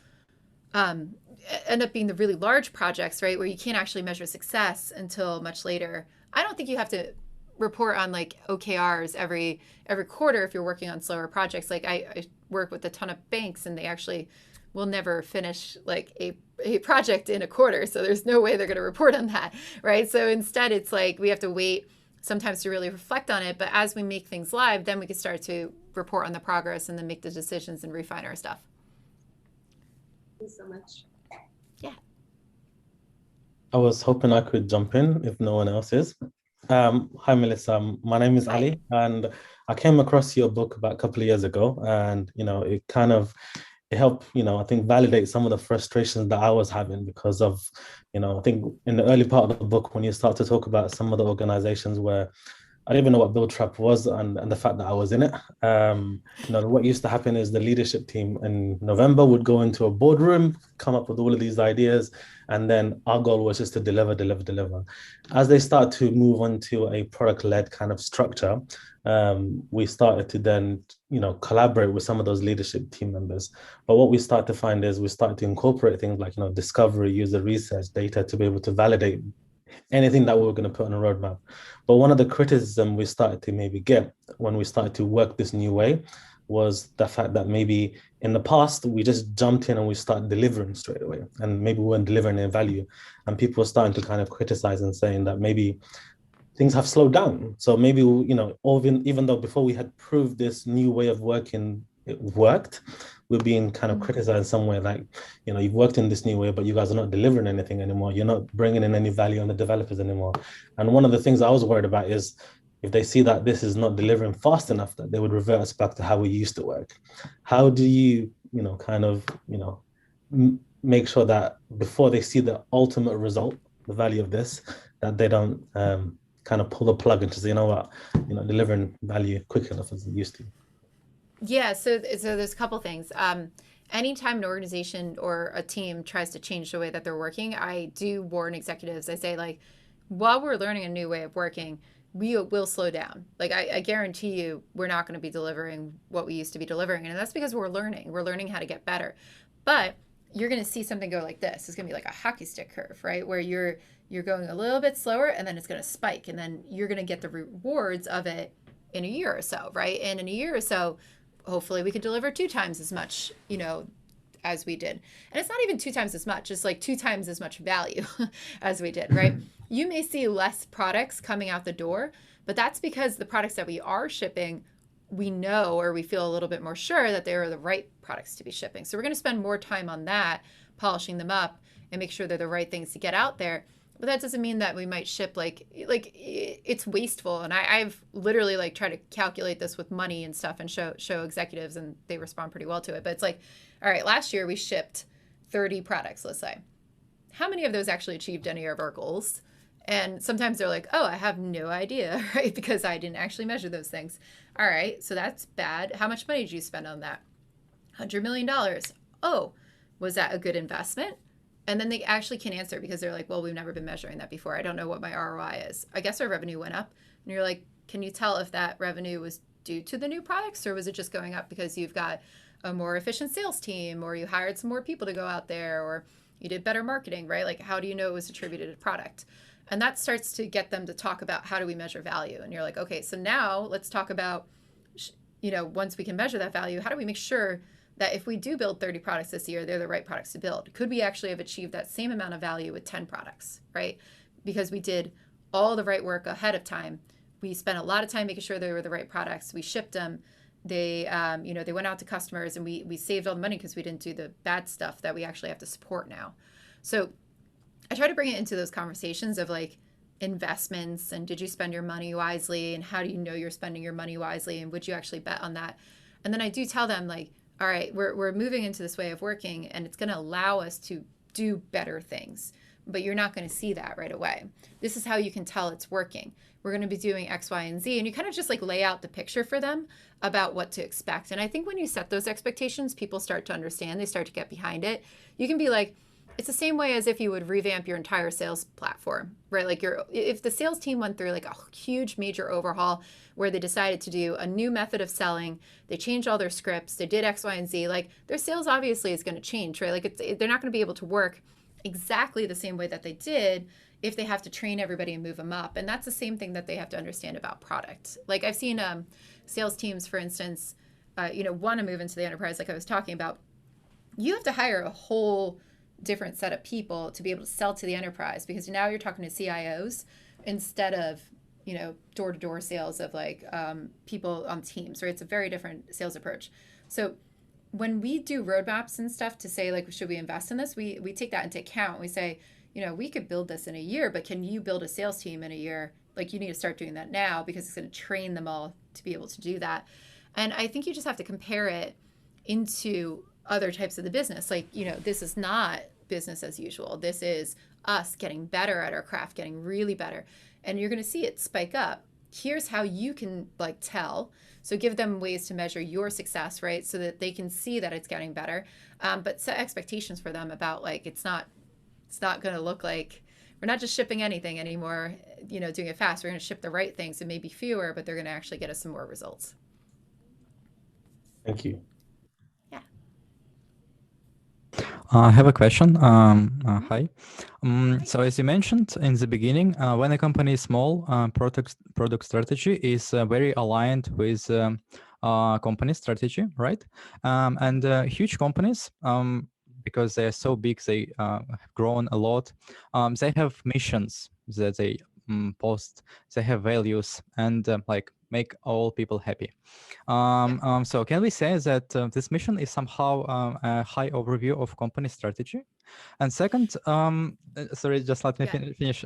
B: end up being the really large projects, right, where you can't actually measure success until much later. I don't think you have to report on like OKRs every quarter if you're working on slower projects. Like I work with a ton of banks, and they actually will never finish like a project in a quarter, so there's no way they're going to report on that, right? So instead, it's like we have to wait sometimes to really reflect on it. But as we make things live, then we can start to report on the progress and then make the decisions and refine our stuff.
I: Thank you so much.
B: Yeah.
J: I was hoping I could jump in if no one else is. Hi, Melissa. My name is Ali, and I came across your book about a couple of years ago, and it helped, I think, validate some of the frustrations that I was having because of, I think in the early part of the book, when you start to talk about some of the organizations where I didn't even know what Build Trap was and the fact that I was in it. What used to happen is the leadership team in November would go into a boardroom, come up with all of these ideas, and then our goal was just to deliver. As they start to move on to a product-led kind of structure, we started to then, collaborate with some of those leadership team members. But what we start to find is we start to incorporate things like, discovery, user research, data to be able to validate anything that we were going to put on a roadmap. But one of the criticism we started to maybe get when we started to work this new way was the fact that maybe in the past, we just jumped in and we started delivering straight away. And maybe we weren't delivering any value. And people were starting to kind of criticize and saying that maybe things have slowed down. So maybe, even though before we had proved this new way of working, it worked, we're being kind of criticized somewhere like, you've worked in this new way, but you guys are not delivering anything anymore. You're not bringing in any value on the developers anymore. And one of the things I was worried about is, if they see that this is not delivering fast enough, that they would revert us back to how we used to work. How do you, make sure that before they see the ultimate result, the value of this, that they don't kind of pull the plug and say, delivering value quick enough as it used to?
B: Yeah, so there's a couple things. Anytime an organization or a team tries to change the way that they're working, I do warn executives. I say, like, while we're learning a new way of working, we will slow down. Like, I guarantee you, we're not going to be delivering what we used to be delivering. And that's because we're learning. We're learning how to get better. But you're going to see something go like this. It's going to be like a hockey stick curve, right? Where you're going a little bit slower, and then it's going to spike. And then you're going to get the rewards of it in a year or so, right? And in a year or so, hopefully we could deliver 2 times as much, as we did. And it's not even 2 times as much. It's like 2 times as much value as we did, right? You may see less products coming out the door, but that's because the products that we are shipping, we know, or we feel a little bit more sure that they are the right products to be shipping. So we're going to spend more time on that, polishing them up and make sure they're the right things to get out there. But that doesn't mean that we might ship like it's wasteful. And I've literally like tried to calculate this with money and stuff and show executives, and they respond pretty well to it. But it's like, all right, last year we shipped 30 products, let's say. How many of those actually achieved any of our goals? And sometimes they're like, oh, I have no idea, right? Because I didn't actually measure those things. All right, so that's bad. How much money did you spend on that? $100 million. Oh, was that a good investment? And then they actually can answer because they're like, well, we've never been measuring that before. I don't know what my ROI is. I guess our revenue went up. And you're like, can you tell if that revenue was due to the new products, or was it just going up because you've got a more efficient sales team, or you hired some more people to go out there, or you did better marketing, right? Like, how do you know it was attributed to product? And that starts to get them to talk about how do we measure value. And you're like, okay, so now let's talk about, once we can measure that value, how do we make sure that if we do build 30 products this year, they're the right products to build? Could we actually have achieved that same amount of value with 10 products, right? Because we did all the right work ahead of time. We spent a lot of time making sure they were the right products. We shipped them. They, they went out to customers, and we saved all the money because we didn't do the bad stuff that we actually have to support now. So I try to bring it into those conversations of like investments, and did you spend your money wisely, and how do you know you're spending your money wisely, and would you actually bet on that? And then I do tell them, like, all right, we're moving into this way of working, and it's going to allow us to do better things, but you're not going to see that right away. This is how you can tell it's working. We're going to be doing X, Y, and Z, and you kind of just like lay out the picture for them about what to expect. And I think when you set those expectations, people start to understand, they start to get behind it. You can be like, it's the same way as if you would revamp your entire sales platform, right? Like if the sales team went through like a huge major overhaul where they decided to do a new method of selling, they changed all their scripts, they did X, Y, and Z, like their sales obviously is going to change, right? Like they're not going to be able to work exactly the same way that they did if they have to train everybody and move them up. And that's the same thing that they have to understand about product. Like I've seen sales teams, for instance, want to move into the enterprise, like I was talking about. You have to hire a whole different set of people to be able to sell to the enterprise, because now you're talking to CIOs instead of door-to-door sales of like people on teams, right? It's a very different sales approach. So when we do roadmaps and stuff to say like, should we invest in this, we take that into account. We say, we could build this in a year, but can you build a sales team in a year? Like, you need to start doing that now, because it's going to train them all to be able to do that. And I think you just have to compare it into other types of the business. Like, this is not business as usual. This is us getting better at our craft, getting really better. And you're going to see it spike up. Here's how you can like tell. So give them ways to measure your success, right? So that they can see that it's getting better. But set expectations for them about like, it's not going to look like we're not just shipping anything anymore, doing it fast. We're going to ship the right things, and maybe fewer, but they're going to actually get us some more results.
J: Thank you.
K: I have a question. Hi. So as you mentioned in the beginning, when a company is small, product strategy is very aligned with company strategy, right? And huge companies, because they are so big, they have grown a lot. They have missions that they post. They have values, and like make all people happy. So can we say that this mission is somehow a high overview of company strategy? And second, sorry, just let me finish.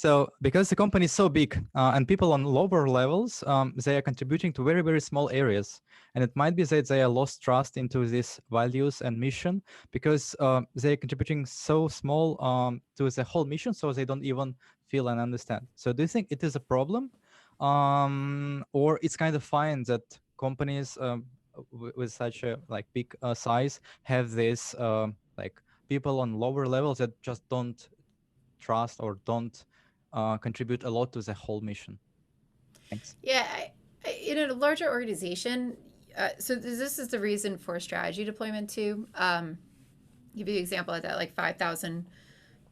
K: So because the company is so big and people on lower levels, they are contributing to very, very small areas. And it might be that they are lost trust into these values and mission because they are contributing so small to the whole mission, so they don't even feel and understand. So do you think it is a problem? Or it's kind of fine that companies with such a big size have this like people on lower levels that just don't trust or don't contribute a lot to the whole mission? Thanks.
B: Yeah, in a larger organization, so this is the reason for strategy deployment too. Give you an example of that, like 5,000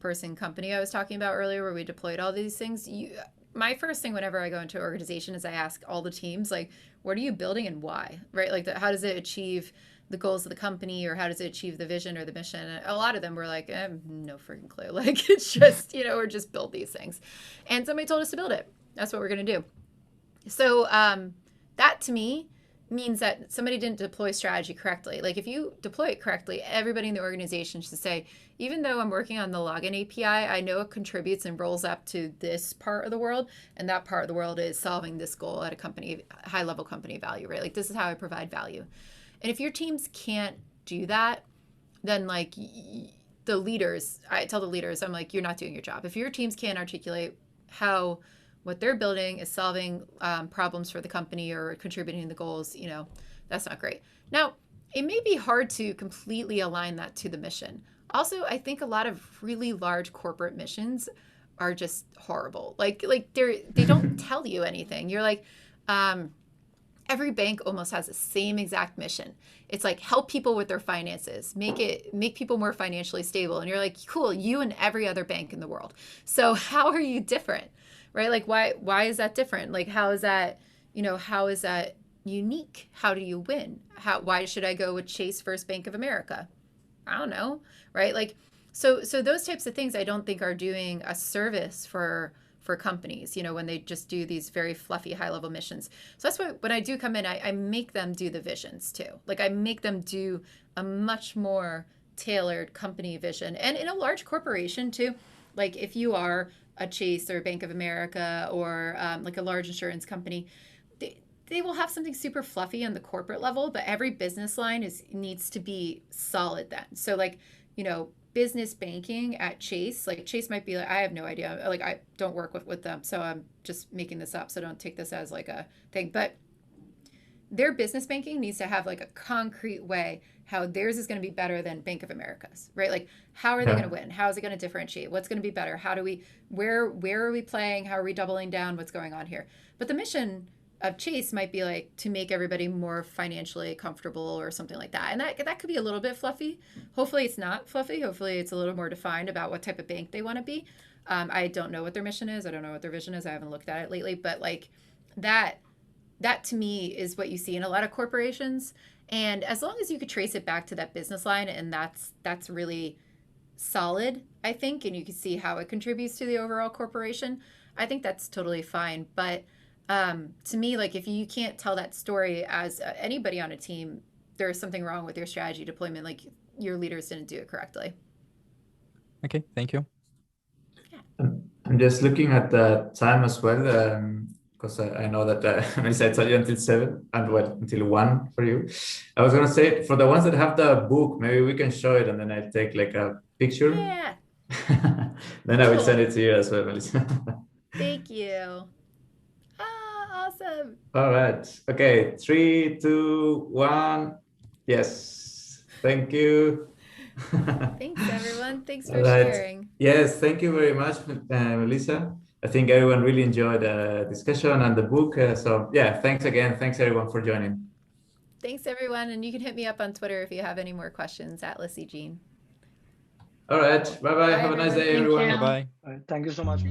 B: person company I was talking about earlier, where we deployed all these things. My first thing whenever I go into an organization is I ask all the teams, like, what are you building and why, right? Like, how does it achieve the goals of the company, or how does it achieve the vision or the mission? And a lot of them were like, no freaking clue. Like, it's just, we're just build these things. And somebody told us to build it. That's what we're going to do. So that to me means that somebody didn't deploy strategy correctly. Like, if you deploy it correctly, everybody in the organization should say, even though I'm working on the login API, I know it contributes and rolls up to this part of the world, and that part of the world is solving this goal at a company, high level company value, right? Like, this is how I provide value. And if your teams can't do that, then like the leaders, I tell the leaders, I'm like, you're not doing your job. If your teams can't articulate how what they're building is solving problems for the company or contributing to the goals, that's not great. Now, it may be hard to completely align that to the mission. Also, I think a lot of really large corporate missions are just horrible. Like they don't tell you anything. You're like, every bank almost has the same exact mission. It's like, help people with their finances, make people more financially stable. And you're like, cool, you and every other bank in the world. So how are you different? Right? Like, why is that different? Like, how is that unique? How do you win? Why should I go with Chase versus Bank of America? I don't know. Right? Like, so those types of things I don't think are doing a service for companies, when they just do these very fluffy high level missions. So that's why when I do come in, I make them do the visions too. Like, I make them do a much more tailored company vision. And in a large corporation too, like if you are a Chase or Bank of America or like a large insurance company, they will have something super fluffy on the corporate level, but every business line needs to be solid then. So like, business banking at Chase, like Chase might be like, I have no idea. Like, I don't work with them. So I'm just making this up. So don't take this as like a thing, but their business banking needs to have like a concrete way how theirs is going to be better than Bank of America's, right? Like, how are they going to win? How is it going to differentiate? What's going to be better? Where are we playing? How are we doubling down? What's going on here? But the mission of Chase might be like to make everybody more financially comfortable or something like that. And that could be a little bit fluffy. Hopefully it's not fluffy. Hopefully it's a little more defined about what type of bank they want to be. I don't know what their mission is. I don't know what their vision is. I haven't looked at it lately, but like that to me is what you see in a lot of corporations. And as long as you could trace it back to that business line, and that's really solid, I think, and you can see how it contributes to the overall corporation, I think that's totally fine. But to me, like, if you can't tell that story as anybody on a team, there's something wrong with your strategy deployment. Like, your leaders didn't do it correctly. Okay, thank you.
A: Yeah. I'm just looking at the time as well, because I know that Melissa, I told you until 7 and until 1 for you. I was going to say, for the ones that have the book, maybe we can show it and then I'll take like a picture.
B: Yeah.
A: Then I will send it to you as well, Melissa.
B: Thank you. Awesome.
A: All right. Okay. 3, 2, 1. Yes. Thank you.
B: Thanks, everyone. Thanks for sharing.
A: Yes. Thank you very much, Melissa. I think everyone really enjoyed the discussion and the book. So yeah, thanks again. Thanks everyone for joining.
B: Thanks everyone. And you can hit me up on Twitter if you have any more questions at LissyJean.
A: All right. Bye-bye. Have a nice day, everyone.
K: Bye-bye.
D: Thank you so much.